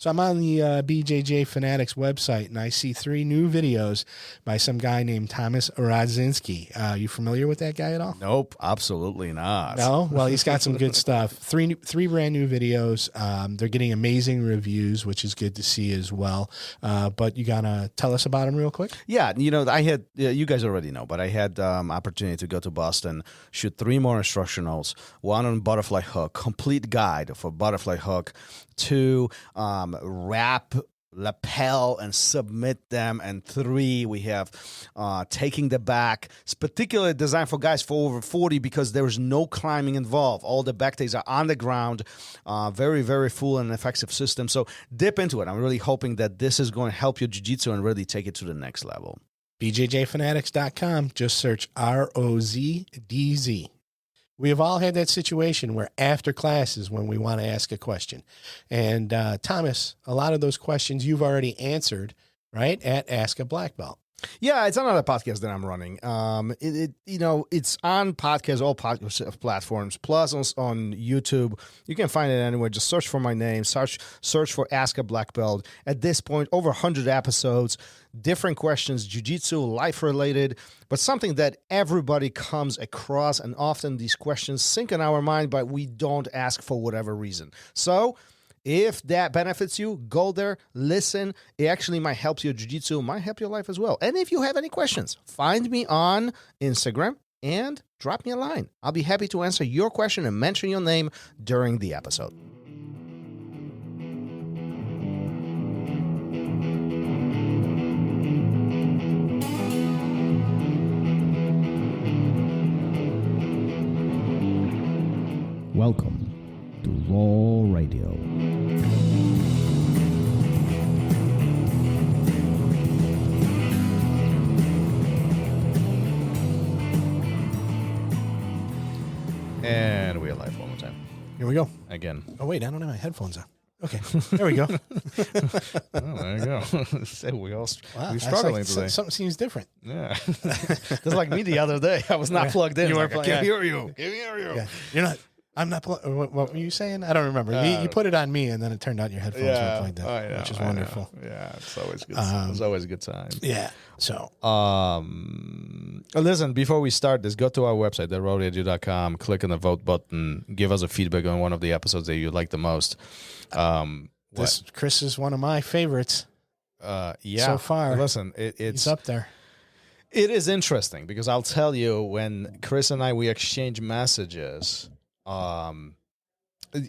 So I'm on the BJJ Fanatics website, and I see 3 new videos by some guy named Thomas Radzinski. You familiar with that guy at all? Nope, absolutely not. No? Well, he's got some good stuff. Three brand new videos. They're getting amazing reviews, which is good to see as well. But you got to tell us about them real quick? Yeah, I had, you guys already know, but I had opportunity to go to Boston, shoot 3 more instructionals, 1 on butterfly hook, complete guide for butterfly hook, 2 wrap, lapel, and submit them, and 3 we have taking the back. It's particularly designed for guys for over 40 because there's no climbing involved. All the back takes are on the ground. Very, very full and effective system. So dip into it. I'm really hoping that this is going to help your jiu-jitsu and really take it to the next level. BJJfanatics.com. Just search ROZDZ. We have all had that situation where after class is when we want to ask a question. And Thomas, a lot of those questions you've already answered, right, at Ask a Black Belt. Yeah, it's another podcast that I'm running. It's on podcast, all podcast platforms, plus on YouTube. You can find it anywhere. Just search for my name, search for Ask a Black Belt. At this point, over 100 episodes, different questions, jiu-jitsu, life-related, but something that everybody comes across, and often these questions sink in our mind, but we don't ask for whatever reason. So if that benefits you, go there, listen. It actually might help your jiu-jitsu, might help your life as well. And if you have any questions, find me on Instagram and drop me a line. I'll be happy to answer your question and mention your name during the episode. Welcome to Raw Radio. And we are live one more time. Here we go. Again. Oh, wait, I don't have my headphones on. Okay, there we go. There you go. So we're Like, struggling today. something seems different. Yeah. Just like me the other day. I was not plugged in. You Like, were I can't hear you. Can't hear you. Yeah. You're not. I'm not. What were you saying? I don't remember. You put it on me, and then it turned out your headphones were plugged in, which is wonderful. Yeah, it's always good. It's always a good time. Yeah. So, listen, before we start this, go to our website, therowradio.com, click on the vote button, give us a feedback on one of the episodes that you like the most. Chris is one of my favorites. So far. Listen, it's he's up there. It is interesting because I'll tell you, when Chris and we exchange messages,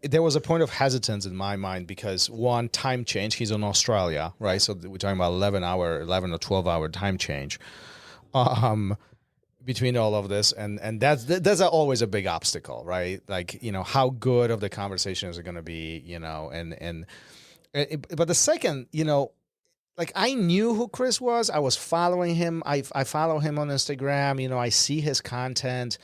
there was a point of hesitance in my mind because, one, time change. He's in Australia, right? So we're talking about 11 or 12-hour time change between all of this, and that's always a big obstacle, right? Like, how good of the conversation is it going to be, but the second, like, I knew who Chris was. I was following him. I follow him on Instagram. I see his content.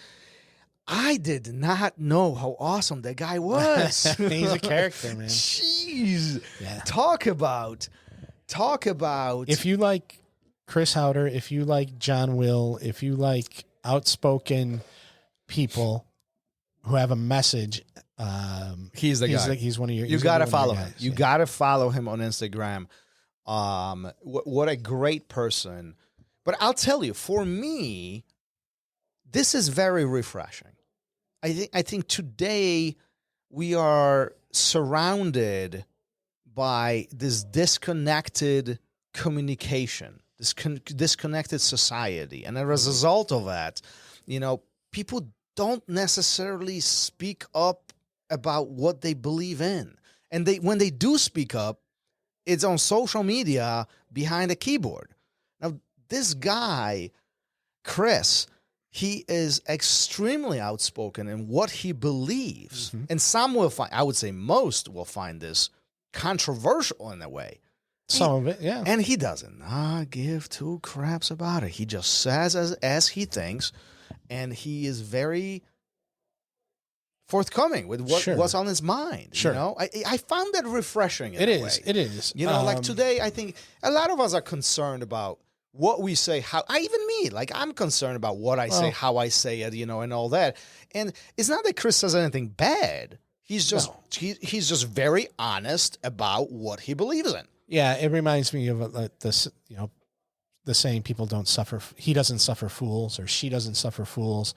I did not know how awesome that guy was. He's a character, man. Jeez. Yeah. Talk about. If you like Chris Howder, if you like John Will, if you like outspoken people who have a message, he's the guy. He's one of your. You got to follow him. You got to follow him on Instagram. What a great person. But I'll tell you, for me, this is very refreshing. I think today we are surrounded by this disconnected communication, this disconnected society. And as a result of that, people don't necessarily speak up about what they believe in. And when they do speak up, it's on social media behind a keyboard. Now, this guy, Chris, he is extremely outspoken in what he believes. Mm-hmm. And some will find, I would say most will find this controversial in a way. Some of it, yeah. And he does not give two craps about it. He just says as he thinks, and he is very forthcoming with what's on his mind. Sure. I found that refreshing. It is. Like today, I think a lot of us are concerned about what we say, even me, like, I'm concerned about what I say, how I say it, and all that. And it's not that Chris says anything bad. He's just he's just very honest about what he believes in. Yeah, it reminds me of the saying, people don't suffer. He doesn't suffer fools, or she doesn't suffer fools.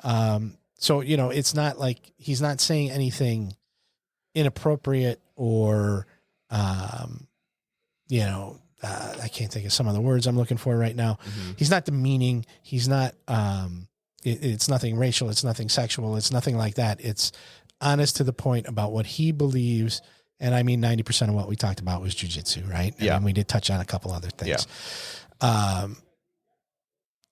So, it's not like he's not saying anything inappropriate or, I can't think of some of the words I'm looking for right now. Mm-hmm. He's not demeaning. He's not, it's nothing racial. It's nothing sexual. It's nothing like that. It's honest to the point about what he believes. And I mean, 90% of what we talked about was jiu-jitsu, right? Yeah. And we did touch on a couple other things. Yeah.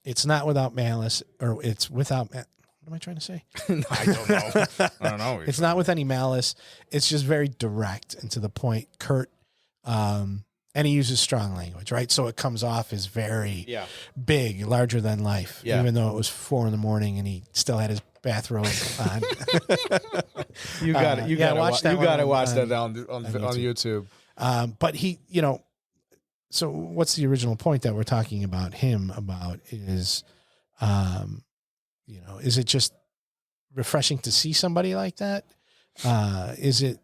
It's not without malice, or it's without, what am I trying to say? I don't know. I don't know. It's not with any malice. It's just very direct and to the point, curt. And he uses strong language, right? So it comes off as very big, larger than life, even though it was 4 a.m. and he still had his bathrobe on. You got it. You got to watch that. You got to watch that on YouTube. But he, so what's the original point that we're talking about him about is, is it just refreshing to see somebody like that? Is it,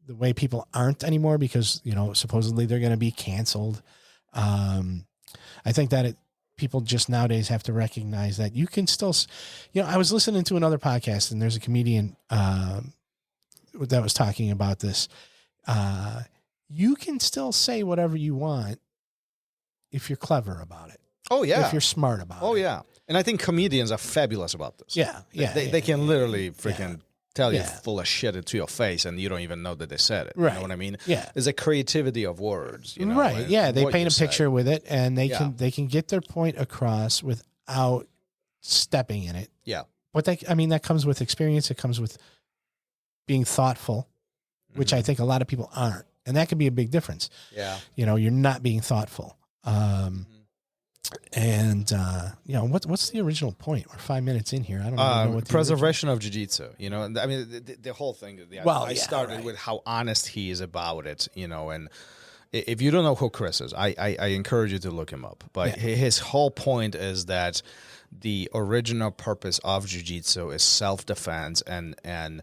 the way people aren't anymore because, supposedly they're going to be canceled. I think that people just nowadays have to recognize that you can still, I was listening to another podcast, and there's a comedian that was talking about this. You can still say whatever you want if you're clever about it. Oh, yeah. If you're smart about it. Oh, yeah. And I think comedians are fabulous about this. Yeah. They can literally freaking tell you full of shit to your face, and you don't even know that they said it. Right. You know what I mean? Yeah. There's a creativity of words. Right. Yeah. They paint a picture with it, and they can get their point across without stepping in it. Yeah. But that comes with experience. It comes with being thoughtful, which I think a lot of people aren't. And that can be a big difference. Yeah. You're not being thoughtful. And what's the original point? We're 5 minutes in here. I don't know what the preservation of jiu-jitsu. I mean, the whole thing. I started with how honest he is about it. And if you don't know who Chris is, I encourage you to look him up. But his whole point is that the original purpose of jiu-jitsu is self-defense, and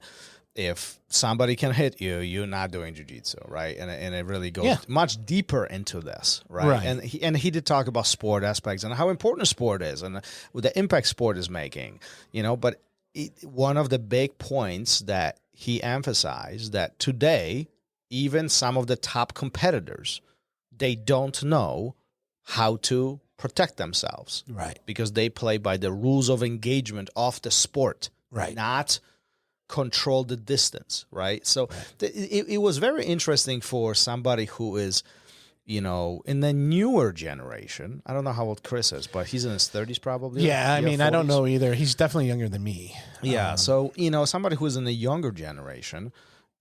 if somebody can hit you, you're not doing jiu-jitsu, right? And it really goes much deeper into this, right? And he did talk about sport aspects and how important sport is and what the impact sport is making, But one of the big points that he emphasized that today, even some of the top competitors, they don't know how to protect themselves, right? Because they play by the rules of engagement of the sport, right? Not control the distance, right? So it was very interesting for somebody who is, in the newer generation. I don't know how old Chris is, but he's in his 30s probably. Yeah, I mean, 40s. I don't know either. He's definitely younger than me. Yeah, so, somebody who is in the younger generation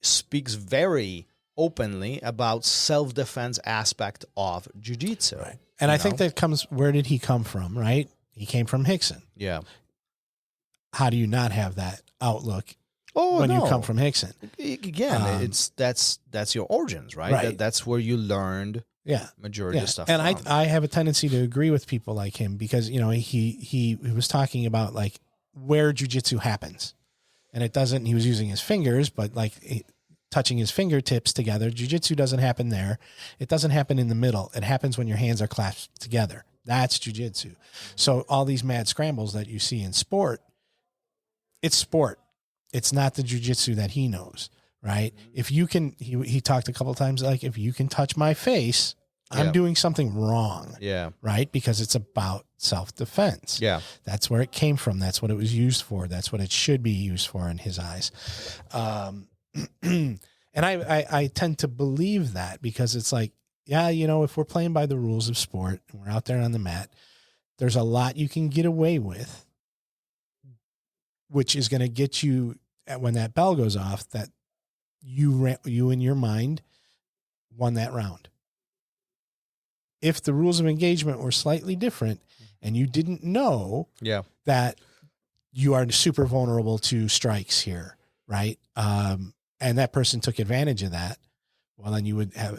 speaks very openly about self-defense aspect of jiu-jitsu. Right. And I think that where did he come from, right? He came from Hickson. Yeah. How do you not have that outlook when you come from Hickson? Again, that's your origins, right? That's where you learned majority of stuff. And from. I have a tendency to agree with people like him because, he was talking about like where jiu-jitsu happens. And it doesn't, he was using his fingers, but like touching his fingertips together. Jiu-jitsu doesn't happen there. It doesn't happen in the middle. It happens when your hands are clasped together. That's jiu-jitsu. So all these mad scrambles that you see in sport, it's sport. It's not the jiu-jitsu that he knows, right? If you can, he talked a couple of times, like, if you can touch my face, I'm doing something wrong. Yeah. Right? Because it's about self-defense. Yeah. That's where it came from. That's what it was used for. That's what it should be used for in his eyes. And I tend to believe that because it's like, if we're playing by the rules of sport and we're out there on the mat, there's a lot you can get away with, which is going to get you when that bell goes off that you in your mind won that round. If the rules of engagement were slightly different and you didn't know that you are super vulnerable to strikes here, right? And that person took advantage of that, well, then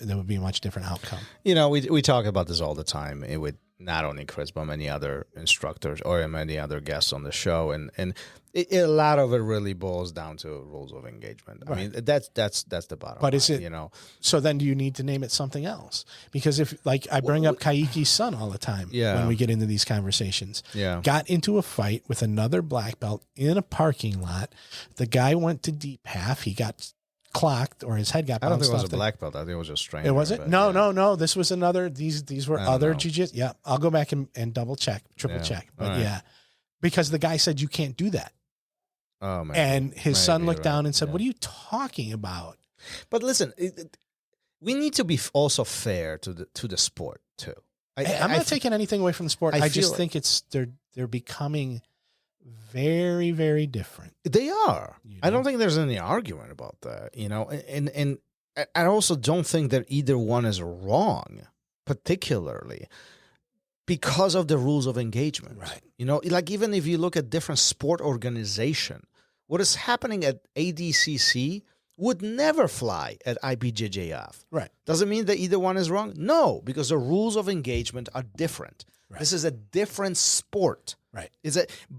there would be a much different outcome. We talk about this all the time with not only Chris, but many other instructors or many other guests on the show. And a lot of it really boils down to rules of engagement. I mean, that's the bottom line, is it, you know? So then do you need to name it something else? Because if, like, I bring up Kaiki's son all the time when we get into these conversations. Yeah. Got into a fight with another black belt in a parking lot. The guy went to deep half. He got clocked, or his head got bounced. I don't think it was off a black belt. I think it was a stranger. It wasn't? No. This was another. These were other know. jiu-jitsu. Yeah. I'll go back and double check, triple check. But yeah, because the guy said you can't do that. Oh man. And his son looked down and said, "What are you talking about?" But listen, we need to be also fair to the sport too. I'm not taking anything away from the sport. I just feel think it's they're becoming very, very different. They are. You know? I don't think there's any argument about that, you know. And I also don't think that either one is wrong, particularly because of the rules of engagement. Right. You know, like even if you look at different sport organization, what is happening at ADCC would never fly at IBJJF. Right. Does it mean that either one is wrong? No, because the rules of engagement are different. Right. This is a different sport. Right.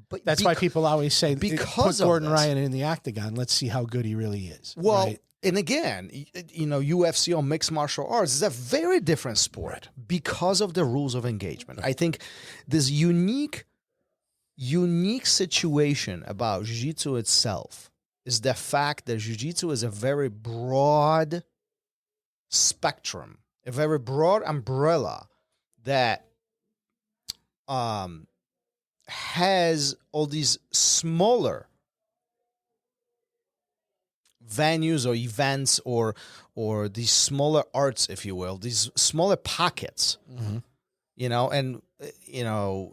But that's why people always say, because put Gordon of this, Ryan in the octagon. Let's see how good he really is. Well, right? And again, you know, UFC or mixed martial arts is a very different sport because of the rules of engagement. I think this unique situation about jiu-jitsu itself is the fact that jiu-jitsu is a very broad spectrum, a very broad umbrella that has all these smaller venues or events or these smaller arts, if you will, these smaller pockets, you know, and, you know,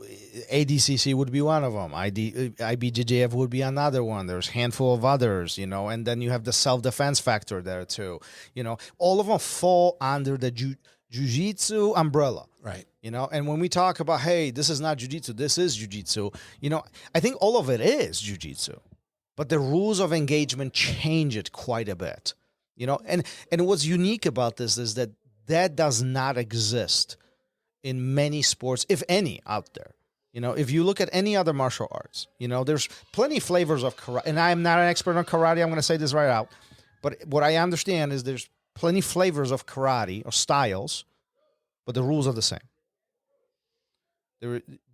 ADCC would be one of them. IBJJF would be another one. There's a handful of others, you know, and then you have the self-defense factor there too. You know, all of them fall under the jiu-jitsu umbrella. Right. You know, and when we talk about, hey, this is not jiu-jitsu, this is jiu-jitsu, you know, I think all of it is jiu-jitsu. But the rules of engagement change it quite a bit, you know. And what's unique about this is that does not exist in many sports, if any, out there. You know, if you look at any other martial arts, you know, there's plenty of flavors of karate. And I'm not an expert on karate. I'm going to say this right out. But what I understand is there's plenty of flavors of karate or styles, but the rules are the same.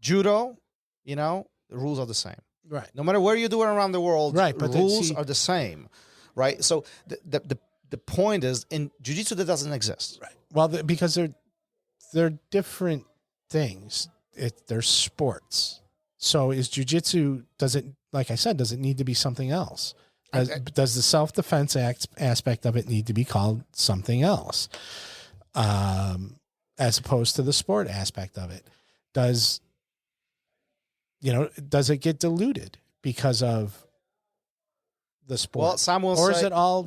Judo, you know, the rules are the same. Right. No matter where you do it around the world, right, but rules are the same, right? So the point is, in jiu-jitsu, that doesn't exist. Right. Well, because they're different things. They're sports. So is jiu-jitsu, like I said, does it need to be something else? Does the self-defense aspect of it need to be called something else? As opposed to the sport aspect of it? Does it get diluted because of the sport? Well, some will or say, is it all?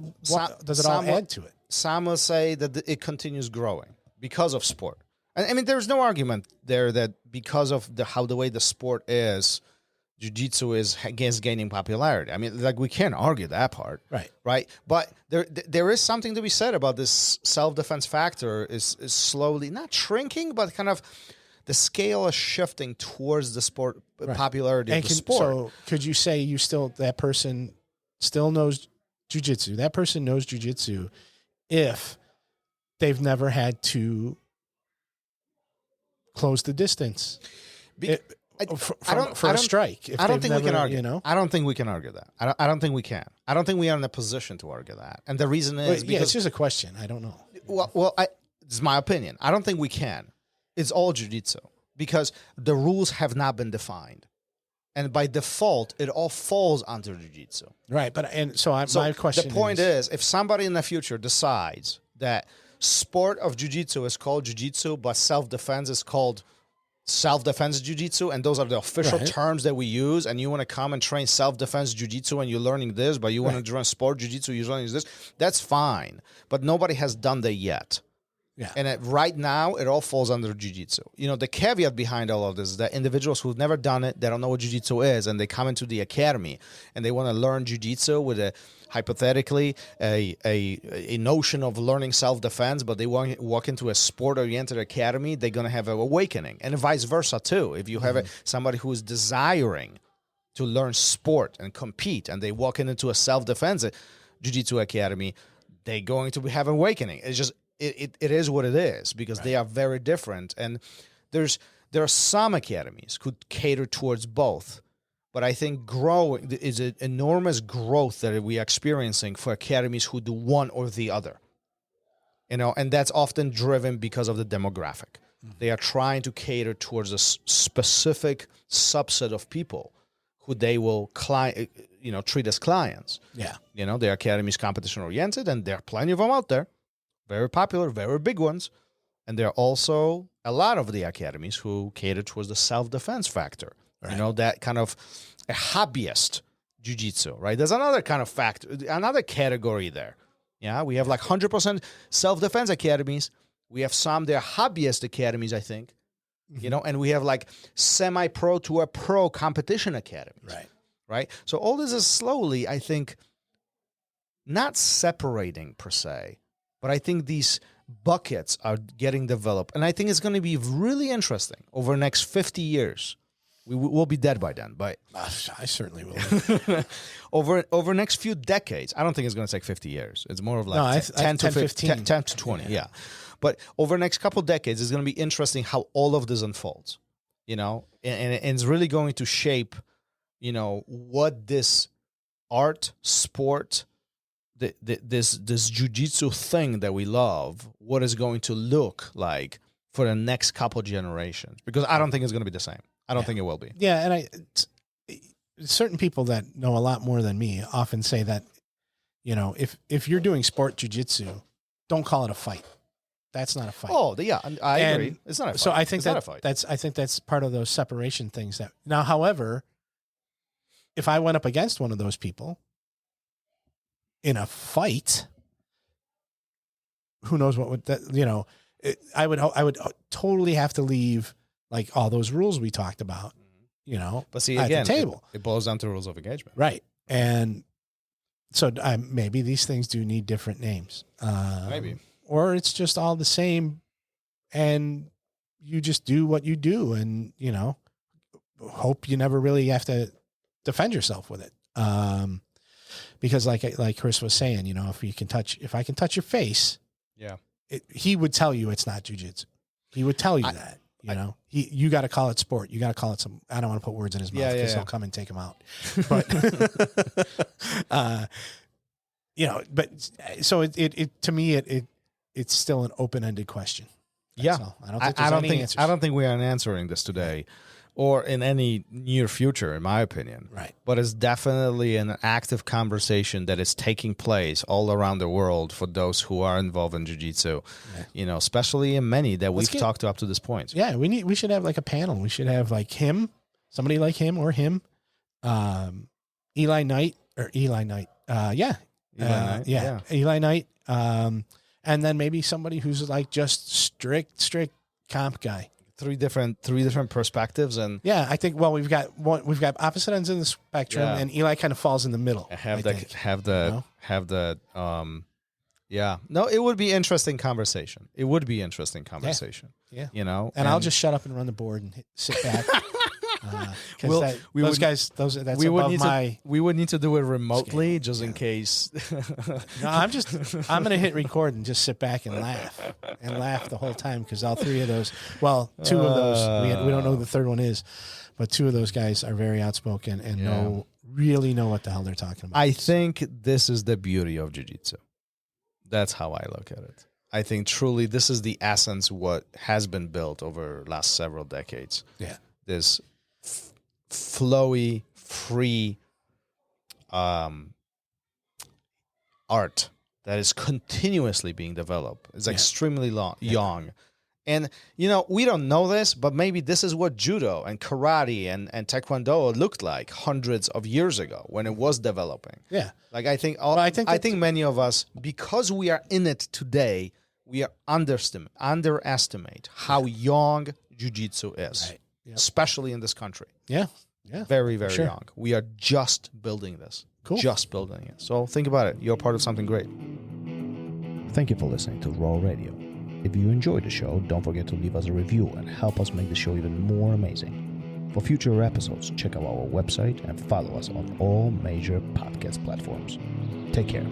Does it all add to it? Some will say that it continues growing because of sport. I mean, there's no argument there that because of the way the sport is, jiu-jitsu is gaining popularity. I mean, like, we can't argue that part, right? But there is something to be said about this self-defense factor is slowly not shrinking, but kind of. The scale is shifting towards the sport popularity of the sport. So could you say that person still knows jiu-jitsu? That person knows jiu-jitsu if they've never had to close the distance for a strike. I don't think we can argue. You know? I don't think we can argue that. I don't think we can. I don't think we are in a position to argue that. And the reason is because it's just a question. I don't know. Well, it's my opinion. I don't think we can. It's all jiu-jitsu because the rules have not been defined. And by default, it all falls under jiu-jitsu. Right. My question the point is, if somebody in the future decides that sport of jiu-jitsu is called jiu-jitsu, but self-defense is called self-defense jiu-jitsu, and those are the official terms that we use, and you want to come and train self-defense jiu-jitsu and you're learning this, but you want to learn sport jiu-jitsu, you're learning this, that's fine. But nobody has done that yet. Yeah. And right now, it all falls under jiu-jitsu. You know, the caveat behind all of this is that individuals who've never done it, they don't know what jiu-jitsu is, and they come into the academy and they want to learn jiu-jitsu with a hypothetically a notion of learning self-defense, but they walk into a sport-oriented academy, they're going to have an awakening, and vice versa too. If you have somebody who is desiring to learn sport and compete, and they walk into a self-defense jiu-jitsu academy, they're going to have an awakening. It's just it is what it is, because they are very different. And there are some academies who cater towards both. But I think growing is an enormous growth that we are experiencing for academies who do one or the other. And that's often driven because of the demographic. They are trying to cater towards a specific subset of people who they will treat as clients. Yeah. Their academy is competition oriented, and there are plenty of them out there, very popular, very big ones. And there are also a lot of the academies who cater towards the self-defense factor. Right. That kind of a hobbyist jiu-jitsu, right? There's another kind of factor, another category there. Yeah, we have like 100% self-defense academies. We have some, they're hobbyist academies, I think. And we have like semi-pro to a pro competition academies. Right? So all this is slowly, I think, not separating per se, but I think these buckets are getting developed. And I think it's going to be really interesting over the next 50 years. We'll be dead by then, but I certainly will. over the next few decades, I don't think it's going to take 50 years. It's more of like 10 to 15, 10 to 20, yeah. But over the next couple of decades, it's going to be interesting how all of this unfolds, and it's really going to shape, what this art, sport, this jiu-jitsu thing that we love, what is going to look like for the next couple generations. Because I don't think it's going to be the same. I don't think it will be. Yeah, and certain people that know a lot more than me often say that, if you're doing sport jiu-jitsu, don't call it a fight. That's not a fight. Oh, yeah, I agree. It's not a fight. So I think that's part of those separation things. Now, however, if I went up against one of those people in a fight, who knows what would that, I would totally have to leave like all those rules we talked about, but see, at again, the table. It boils down to rules of engagement. Right. And so maybe these things do need different names. Maybe. Or it's just all the same and you just do what you do and, hope you never really have to defend yourself with it. Because like Chris was saying, if I can touch your face, yeah, he would tell you it's not jiu-jitsu. He would tell you that. You got to call it sport. You got to call it some. I don't want to put words in his mouth because he'll come and take him out. But, but so it to me it's still an open-ended question. That's all. I don't think there's any answers. I don't think we are answering this today, or in any near future, in my opinion. Right. But it's definitely an active conversation that is taking place all around the world for those who are involved in jiu-jitsu, especially in many that we've talked to up to this point. Yeah, we should have like a panel. We should have like somebody like him or him, Eli Knight. Eli Knight. Eli Knight. And then maybe somebody who's like just strict comp guy. Three different perspectives, and I think we've got opposite ends of the spectrum, and Eli kind of falls in the middle. No, it would be interesting conversation. It would be interesting conversation. Yeah. And I'll just shut up and run the board and sit back. We would need to do it remotely just in case. No, I'm going to hit record and just sit back and laugh the whole time because all three of those, two of those, we don't know who the third one is, but two of those guys are very outspoken and really know what the hell they're talking about. I think this is the beauty of jiu-jitsu. That's how I look at it. I think truly this is the essence of what has been built over the last several decades. Yeah. This flowy, free art that is continuously being developed. It's extremely young. And, we don't know this, but maybe this is what judo and karate and taekwondo looked like hundreds of years ago when it was developing. Yeah. Like I think many of us, because we are in it today, we are underestimate how young jiu-jitsu is, right. especially in this country. Yeah. Yeah. Very, very young. We are just building this. Cool. Just building it. So think about it. You're part of something great. Thank you for listening to Raw Radio. If you enjoyed the show, don't forget to leave us a review and help us make the show even more amazing. For future episodes, check out our website and follow us on all major podcast platforms. Take care.